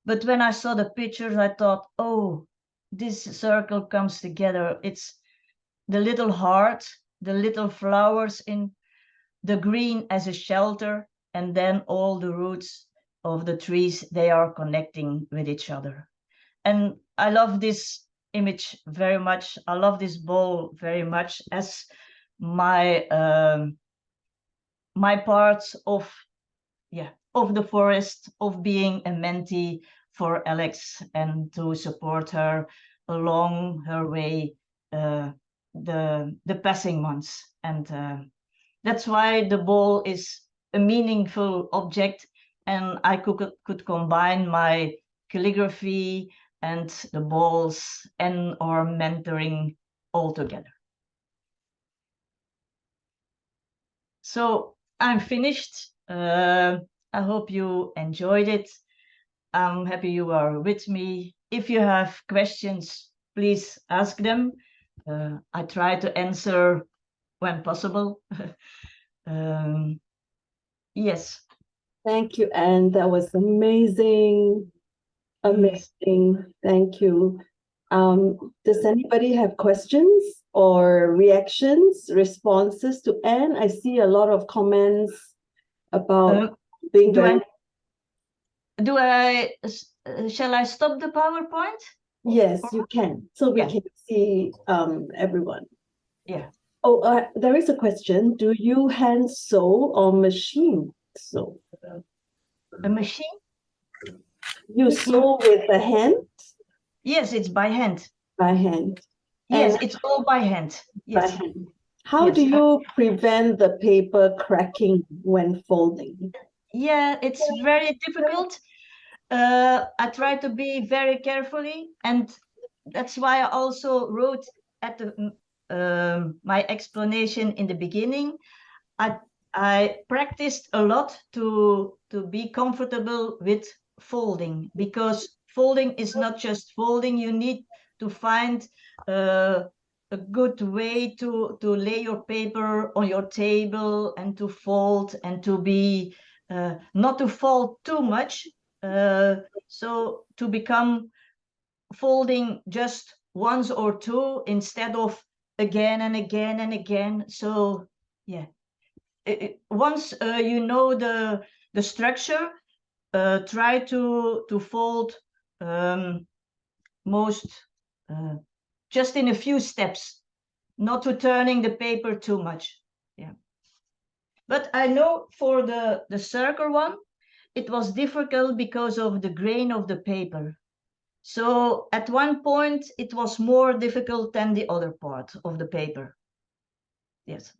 but when I saw the pictures, I thought, oh, this circle comes together. It's the little heart, the little flowers in the green as a shelter, and then all the roots of the trees, they are connecting with each other. And I love this image very much. I love this bowl very much as my my parts of the forest, of being a mentee for Alex and to support her along her way the passing months. And that's why the ball is a meaningful object, and I could combine my calligraphy and the balls and our mentoring all together. So I'm finished. I hope you enjoyed it. I'm happy you are with me. If you have questions, please ask them. I try to answer when possible. Yes. Thank you, Anne. That was amazing. Amazing. Thank you. Does anybody have questions or reactions, responses to Anne? I see a lot of comments about being very... Shall I stop the PowerPoint? Yes, you can. So we can see everyone. Yeah. Oh, there is a question. Do you hand sew or machine sew? A machine? You sew with a hand? Yes, it's by hand. By hand. Yes, and it's all by hand. Yes. By hand. How do you prevent the paper cracking when folding? Yeah, it's very difficult. I try to be very carefully, and that's why I also wrote at the my explanation in the beginning. I practiced a lot to be comfortable with folding, because folding is not just folding. You need to find a good way to lay your paper on your table and to fold, and to be not to fold too much, so to become folding just once or two instead of again and again and again. So yeah, once you know the structure, try to fold most just in a few steps, not to turning the paper too much. Yeah. But I know for the circle one, it was difficult because of the grain of the paper. So at one point, it was more difficult than the other part of the paper. Yes.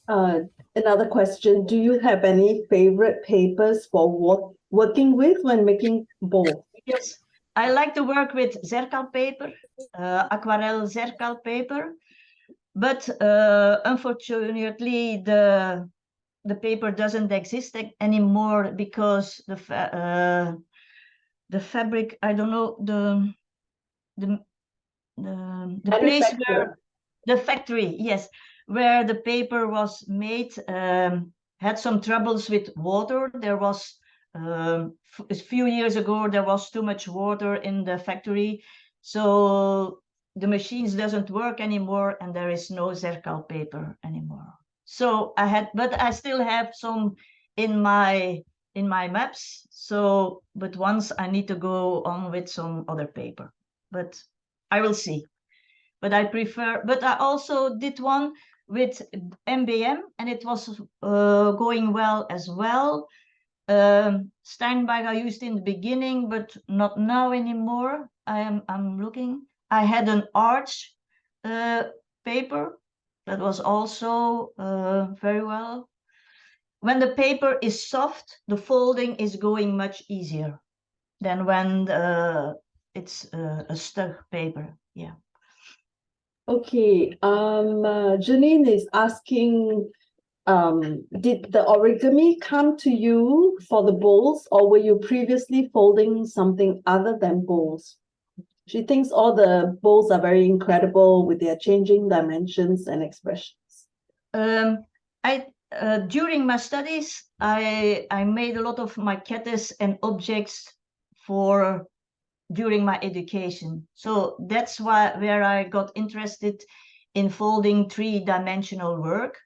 Another question, do you have any favorite papers for working with when making bowls? Yes, I like to work with zerkal paper, aquarelle zerkal paper, but unfortunately the paper doesn't exist anymore because the fabric, I don't know, the place where the factory, yes, where the paper was made had some troubles with water. There was a few years ago there was too much water in the factory, so the machines doesn't work anymore and there is no zerkal paper anymore. So but I still have some in my maps. So but once I need to go on with some other paper, but I will see. But I prefer, but I also did one with MBM and it was going well as well. Steinbeck I used in the beginning, but not now anymore. I'm looking. I had an arch paper that was also very well. When the paper is soft, the folding is going much easier than when it's a stuck paper. Yeah. Okay, Janine is asking, did the origami come to you for the bowls, or were you previously folding something other than bowls? She thinks all the bowls are very incredible with their changing dimensions and expressions. During my studies, I made a lot of maquettes and objects for during my education. So that's where I got interested in folding three-dimensional work.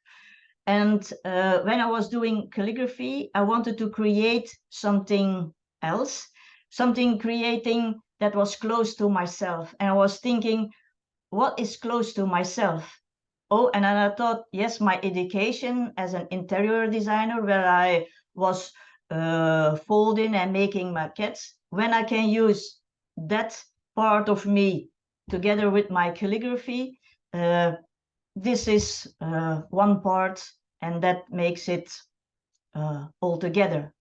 And when I was doing calligraphy, I wanted to create something else, something creating that was close to myself. And I was thinking, what is close to myself? Oh, and then I thought, yes, my education as an interior designer, where I was folding and making maquettes, when I can use that part of me together with my calligraphy, this is one part, and that makes it all together.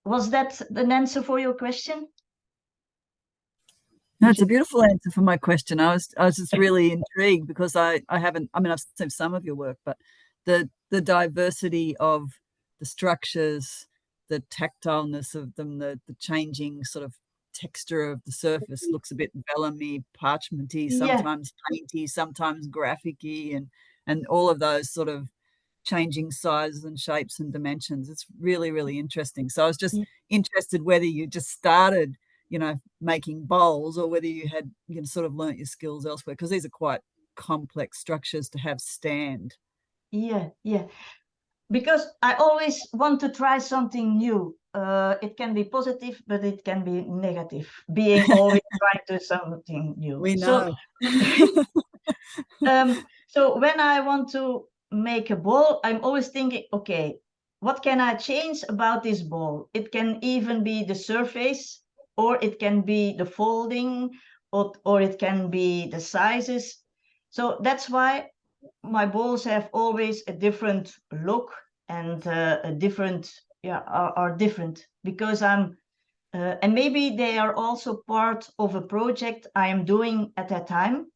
Was that an answer for your question? No, it's a beautiful answer for my question. I was just really intrigued because I mean I've seen some of your work, but the diversity of the structures, the tactileness of them, the changing sort of texture of the surface looks a bit vellum-y, parchmenty, sometimes painty, sometimes graphic-y, and all of those sort of changing sizes and shapes and dimensions. It's really, really interesting. So I was just interested whether you just started, making bowls, or whether you had, sort of learnt your skills elsewhere, because these are quite complex structures to have stand. Yeah. Because I always want to try something new. It can be positive, but it can be negative, being always trying to do something new. We know. So when I want to make a ball, I'm always thinking, okay, what can I change about this ball? It can even be the surface, or it can be the folding, or it can be the sizes. So that's why my balls have always a different look, and a different, are different, because and maybe they are also part of a project I am doing at that time.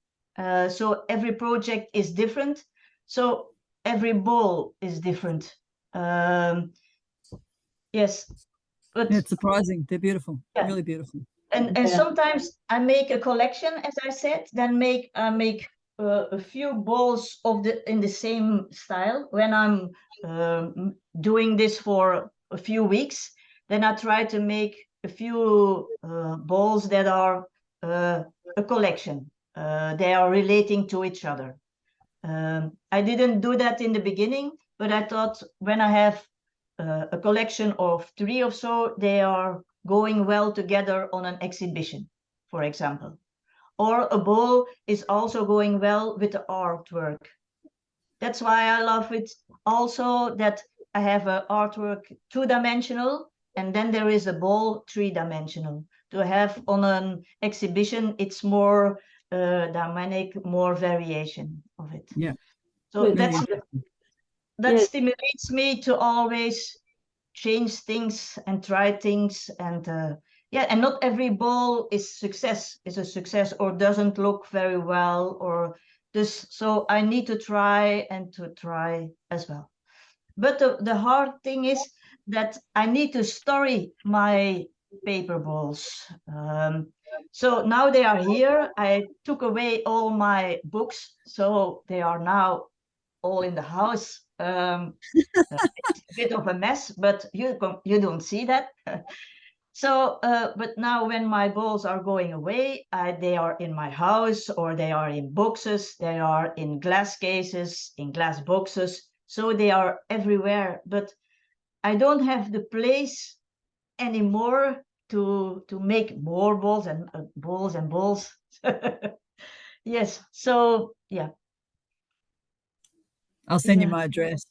So every project is different. So every ball is different. Yes, but it's surprising. They're beautiful, really beautiful. And sometimes I make a collection, as I said, then I make a few balls in the same style. When I'm doing this for a few weeks, then I try to make a few balls that are a collection. They are relating to each other. I didn't do that in the beginning, but I thought when I have a collection of 3 or so, they are going well together on an exhibition, for example. Or a ball is also going well with the artwork. That's why I love it also that I have an artwork 2-dimensional, and then there is a ball 3-dimensional. To have on an exhibition, it's more dynamic, more variation of it. Yeah. So Good. that Yes. stimulates me to always change things and try things, and yeah, and not every ball is a success or doesn't look very well or this. So I need to try as well. But the hard thing is that I need to story my paper balls. So now they are here. I took away all my books, so they are now all in the house. It's a bit of a mess, but you don't see that. So, but now when my balls are going away, they are in my house, or they are in boxes, they are in glass cases, in glass boxes. So they are everywhere, but I don't have the place anymore to make more balls and balls and balls. Yes, so yeah. I'll send you Yeah. my address.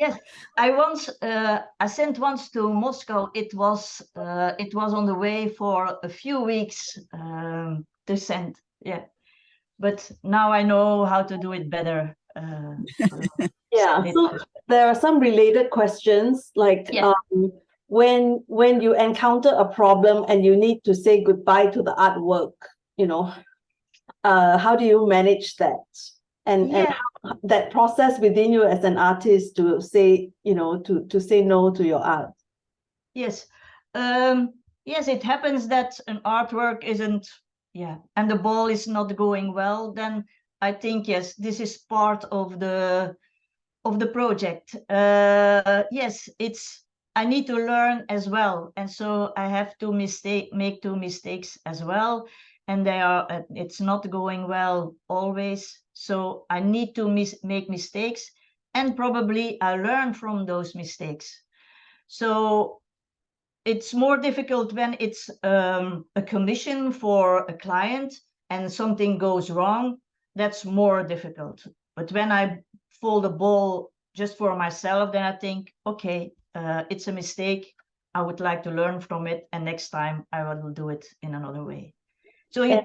Yes, I sent once to Moscow. It was on the way for a few weeks to send. Yeah, but now I know how to do it better. Yeah. Send it. So there are some related questions, like Yes. when you encounter a problem and you need to say goodbye to the artwork, how do you manage that? And Yeah. that process within you as an artist to say, to say no to your art. Yes. Yes, it happens that an artwork isn't, yeah, and the ball is not going well. Then I think, yes, this is part of the project. Yes, I need to learn as well, and so I have to make 2 mistakes as well, and it's not going well always. So I need to make mistakes, and probably I learn from those mistakes. So it's more difficult when it's a commission for a client and something goes wrong. That's more difficult. But when I fold a ball just for myself, then I think, okay, it's a mistake. I would like to learn from it, and next time I will do it in another way. So you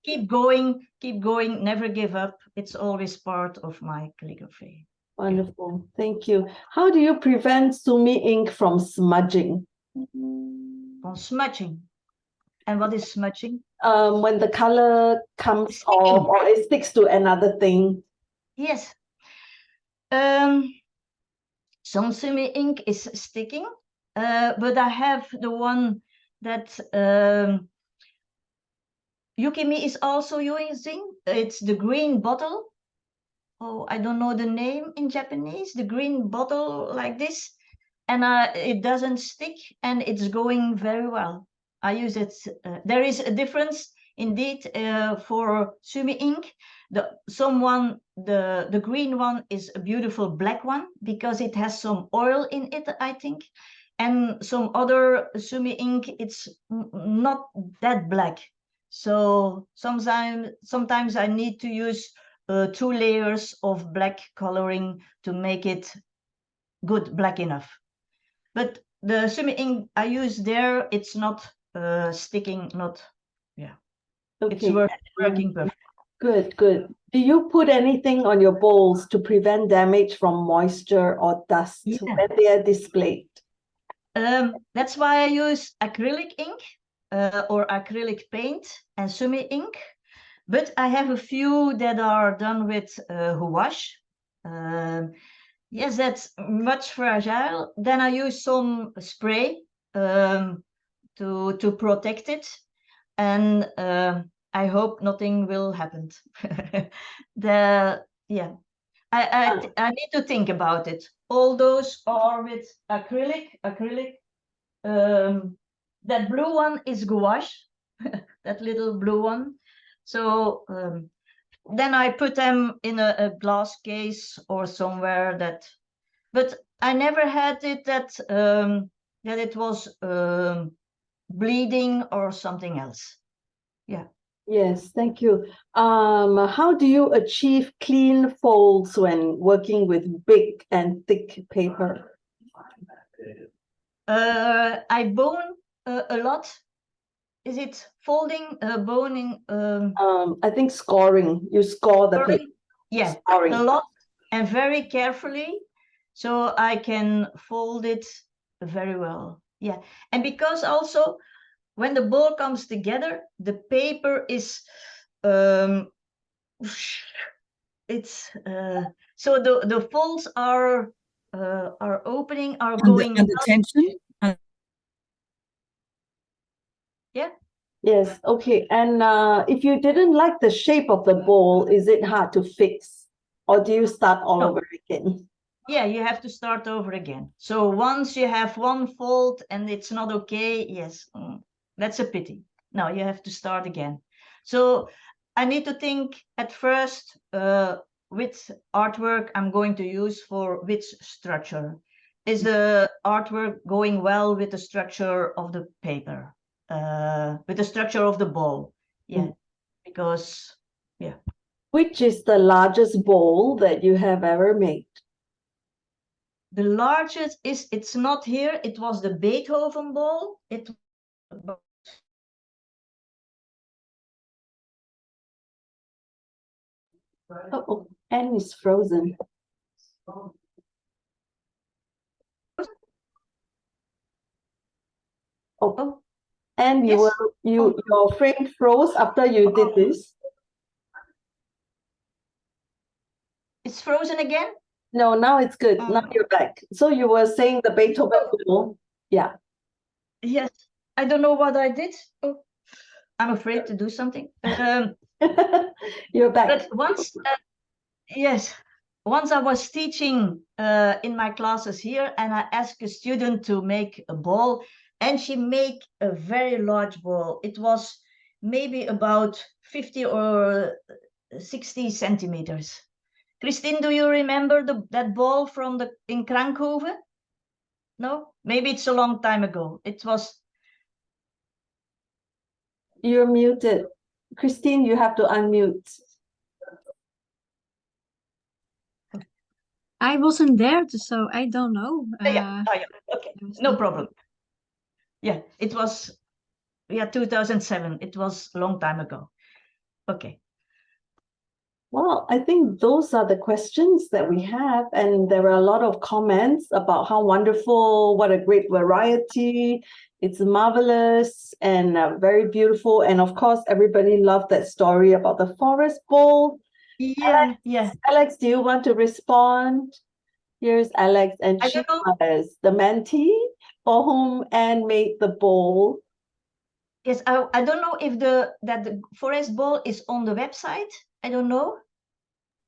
keep going, never give up. It's always part of my calligraphy. Wonderful. Thank you. How do you prevent Sumi ink from smudging? From smudging. And what is smudging? When the color comes off or it sticks to another thing. Yes. Some Sumi ink is sticking, but I have the one that Yukimi is also using. It's the green bottle. Oh, I don't know the name in Japanese. The green bottle like this, and it doesn't stick, and it's going very well. I use it. There is a difference indeed for Sumi ink. The green one is a beautiful black one because it has some oil in it, I think, and some other Sumi ink, it's not that black. So sometimes I need to use 2 layers of black coloring to make it good black enough. But the Sumi ink I use there, it's not sticking, not, yeah. Okay. It's working perfect. Good, good. Do you put anything on your bowls to prevent damage from moisture or dust when they are displayed? That's why I use acrylic ink or acrylic paint and Sumi ink. But I have a few that are done with gouache. Yes, that's much fragile. Then I use some spray to protect it, and I hope nothing will happen. I need to think about it. All those are with acrylic. That blue one is gouache, that little blue one. So then I put them in a glass case or somewhere but I never had it that it was bleeding or something else. Yeah. Yes, thank you. How do you achieve clean folds when working with big and thick paper? I bone a lot. Is it folding, boning? I think scoring. You score the paper. Yeah, story. a lot and very carefully, so I can fold it very well. Yeah, and because also when the ball comes together, the paper is it's so the folds are opening, are going Under down. tension. Yeah. Yes, okay. And if you didn't like the shape of the bowl, is it hard to fix? Or do you start all No. over again? Yeah, you have to start over again. So once you have one fold and it's not okay, yes, that's a pity. No, you have to start again. So I need to think at first which artwork I'm going to use for which structure. Is the artwork going well with the structure of the paper, with the structure of the ball? Yeah, because, yeah. Which is the largest bowl that you have ever made? The largest is, it's not here, it was the Beethoven ball. It Oh, Anne is frozen. Oh, and Yes. your frame froze after you did this? It's frozen again? No, now it's good. Now you're back. So you were saying the Beethoven bowl. Yeah. Yes. I don't know what I did. Oh, I'm afraid to do something. You're back. But once, yes, once I was teaching in my classes here, and I asked a student to make a ball, and she made a very large ball. It was maybe about 50 or 60 centimeters. Christine, do you remember that ball from in Krankhoven? No? Maybe it's a long time ago. It was... You're muted. Christine, you have to unmute. I wasn't there, so I don't know. yeah. Okay, no problem. Yeah, it was 2007. It was a long time ago. Okay. Well, I think those are the questions that we have, and there are a lot of comments about how wonderful, what a great variety. It's marvelous and very beautiful. And of course, everybody loved that story about the forest bowl. Yeah, Alex, do you want to respond? Here's Alex, and she was the mentee for whom Anne made the bowl. Yes, I don't know if the forest ball is on the website. I don't know.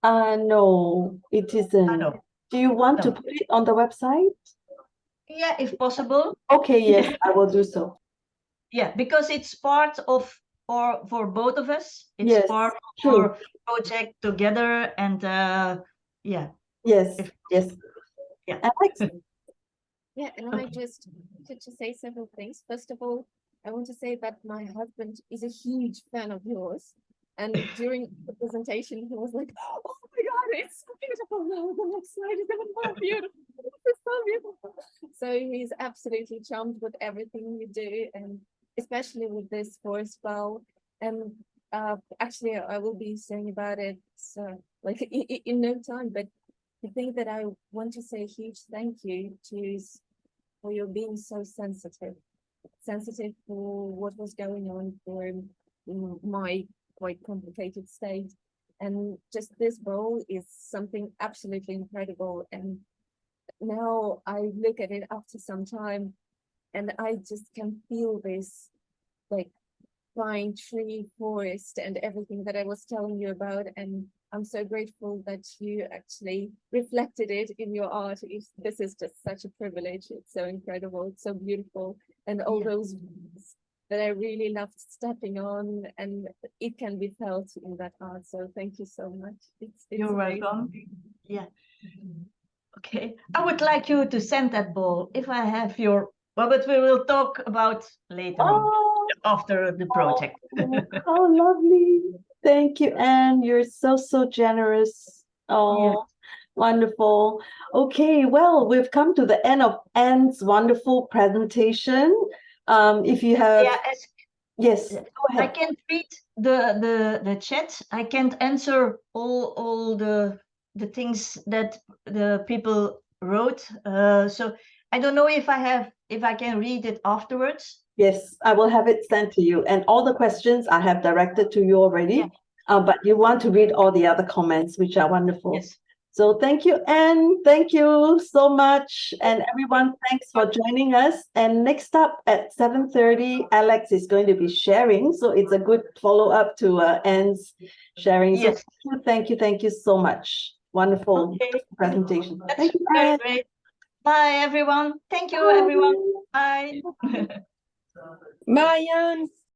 No, it isn't. No. Do you want to put it on the website? Yeah, if possible. Okay, yes, I will do so. Yeah, because it's part of, or for both of us, it's part of our project together, and yeah. Yes, yes. Yeah. Alex? Yeah, and I just to say several things. First of all, I want to say that my husband is a huge fan of yours. And during the presentation, he was like, "Oh my God, it's so beautiful! No, the next slide is even more beautiful. It's so beautiful." So he's absolutely charmed with everything you do, and especially with this forest bowl. And actually, I will be saying about it like in no time. But the thing that I want to say a huge thank you to is for your being so sensitive for what was going on for my quite complicated state. And just this bowl is something absolutely incredible. And now I look at it after some time and I just can feel this like pine tree forest and everything that I was telling you about. And I'm so grateful that you actually reflected it in your art. This is just such a privilege. It's so incredible. It's so beautiful. And all those that I really loved stepping on, and it can be felt in that art. So thank you so much. You're welcome. Yeah. Okay. I would like you to send that ball if I have your, well, but we will talk about later on, after the project. How lovely. Thank you, Anne. You're so generous. Oh, wonderful. Okay, well, we've come to the end of Anne's wonderful presentation. If you have... Yes, go I ahead. can't read the chat. I can't answer all the things that the people wrote. So I don't know if I can read it afterwards. Yes, I will have it sent to you. And all the questions I have directed to you already. Yeah. But you want to read all the other comments, which are wonderful. Yes. So thank you, Anne. Thank you so much. And everyone, thanks for joining us. And next up at 7:30, Alex is going to be sharing. So it's a good follow-up to Anne's sharing. So Yes. thank you so much. Wonderful Okay. presentation. That's Thank you, very Anne. great. Bye, everyone. Thank you, everyone. Bye. Bye, Jan.